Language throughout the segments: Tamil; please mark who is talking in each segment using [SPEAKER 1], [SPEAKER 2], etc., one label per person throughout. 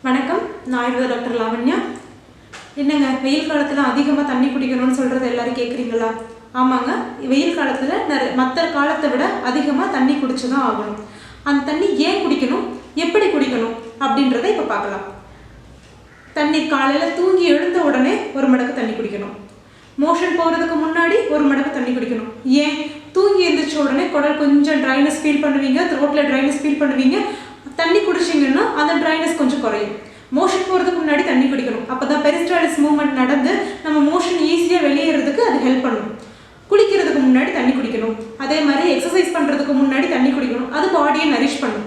[SPEAKER 1] வணக்கம். நான் ஆயுர்வேத டாக்டர் லாவண்யா. என்னங்க வெயில் காலத்தில் அதிகமாக தண்ணி குடிக்கணும்னு சொல்கிறது எல்லாரும் கேட்குறீங்களா? ஆமாங்க, வெயில் காலத்தில் மற்ற காலத்தை விட அதிகமாக தண்ணி குடிச்சு தான் ஆகணும். அந்த தண்ணி ஏன் குடிக்கணும், எப்படி குடிக்கணும் அப்படின்றத இப்போ பார்க்கலாம். தண்ணீர் காலையில் தூங்கி எழுந்த உடனே ஒரு மடக்கு தண்ணி குடிக்கணும். மோஷன் போகிறதுக்கு முன்னாடி ஒரு மடக்கு தண்ணி குடிக்கணும். ஏன்? தூங்கி எழுந்திரிச்ச உடனே குடல் கொஞ்சம் ட்ரைனஸ் ஃபீல் பண்ணுவீங்க, த்ரோட்டில் ட்ரைனஸ் ஃபீல் பண்ணுவீங்க. தண்ணி குடிச்சிங்கன்னா அந்த ட்ரைனஸ் கொஞ்சம் குறையும். மோஷன் போகிறதுக்கு முன்னாடி தண்ணி குடிக்கணும். அப்போ தான் பெரிஸ்டால்டிஸ் மூவ்மெண்ட் நடந்து நம்ம மோஷன் ஈஸியாக வெளியேறதுக்கு அது ஹெல்ப் பண்ணும். குளிக்கிறதுக்கு முன்னாடி தண்ணி குடிக்கணும். அதே மாதிரி எக்ஸசைஸ் பண்ணுறதுக்கு முன்னாடி தண்ணி குடிக்கணும். அது பாடியை நரிஷ் பண்ணும்.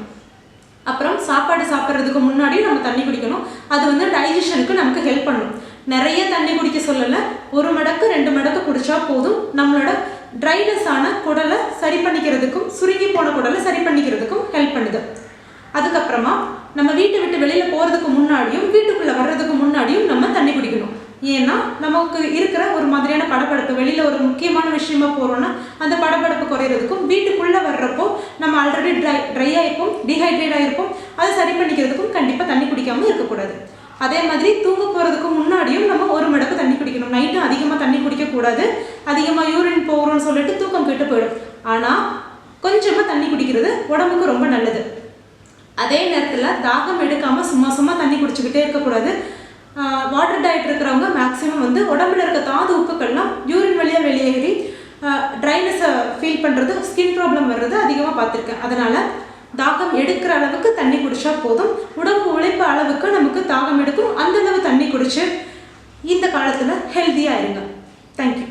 [SPEAKER 1] அப்புறம் சாப்பாடு சாப்பிட்றதுக்கு முன்னாடியும் நம்ம தண்ணி குடிக்கணும். அது டைஜஷனுக்கு நமக்கு ஹெல்ப் பண்ணும். நிறைய தண்ணி குடிக்க சொல்லலை, 1 மடக்கு 2 மடக்கு குடித்தா போதும். நம்மளோட ட்ரைனஸ் ஆன குடலை சரி பண்ணிக்கிறதுக்கும் சுருங்கி போன குடலை சரி பண்ணிக்கிறதுக்கும் ஹெல்ப் பண்ணுது. அதுக்கப்புறமா நம்ம வீட்டை விட்டு வெளியில் போகிறதுக்கு முன்னாடியும் வீட்டுக்குள்ளே வர்றதுக்கு முன்னாடியும் நம்ம தண்ணி குடிக்கணும். ஏன்னா நமக்கு இருக்கிற ஒரு மாதிரியான படபடப்பு, வெளியில் ஒரு முக்கியமான விஷயமா போகிறோன்னா அந்த படபடப்பு குறையிறதுக்கும், வீட்டுக்குள்ளே வர்றப்போ நம்ம ஆல்ரெடி ட்ரையாக இருப்போம், டீஹைட்ரேட்டாக இருப்போம், அதை சரி பண்ணிக்கிறதுக்கும் கண்டிப்பாக தண்ணி குடிக்காமல் இருக்கக்கூடாது. அதே மாதிரி தூங்க போகிறதுக்கு முன்னாடியும் நம்ம 1 மடக்கு தண்ணி குடிக்கணும். நைட்டும் அதிகமாக தண்ணி குடிக்கக்கூடாது. அதிகமாக யூரின் போகிறோன்னு சொல்லிட்டு தூக்கம் கெட்டு போயிடும். ஆனால் கொஞ்சமாக தண்ணி குடிக்கிறது உடம்புக்கு ரொம்ப நல்லது. அதே நேரத்தில் தாகம் எடுக்காமல் சும்மா தண்ணி குடிச்சுக்கிட்டே இருக்கக்கூடாது. வாட்டர் டயட் இருக்கிறவங்க மேக்ஸிமம் உடம்புல இருக்க தாது உப்புக்கள்லாம் யூரின் வழியாக வெளியேறி ட்ரைனஸை ஃபீல் பண்ணுறது, ஸ்கின் ப்ராப்ளம் வர்றது அதிகமாக பார்த்துருக்கேன். அதனால் தாகம் எடுக்கிற அளவுக்கு தண்ணி குடித்தா போதும். உடம்பு உழைப்பு அளவுக்கு நமக்கு தாகம் எடுக்கும். அந்தளவு தண்ணி குடித்து இந்த காலத்தில் ஹெல்த்தியாக இருங்க. தேங்க்யூ.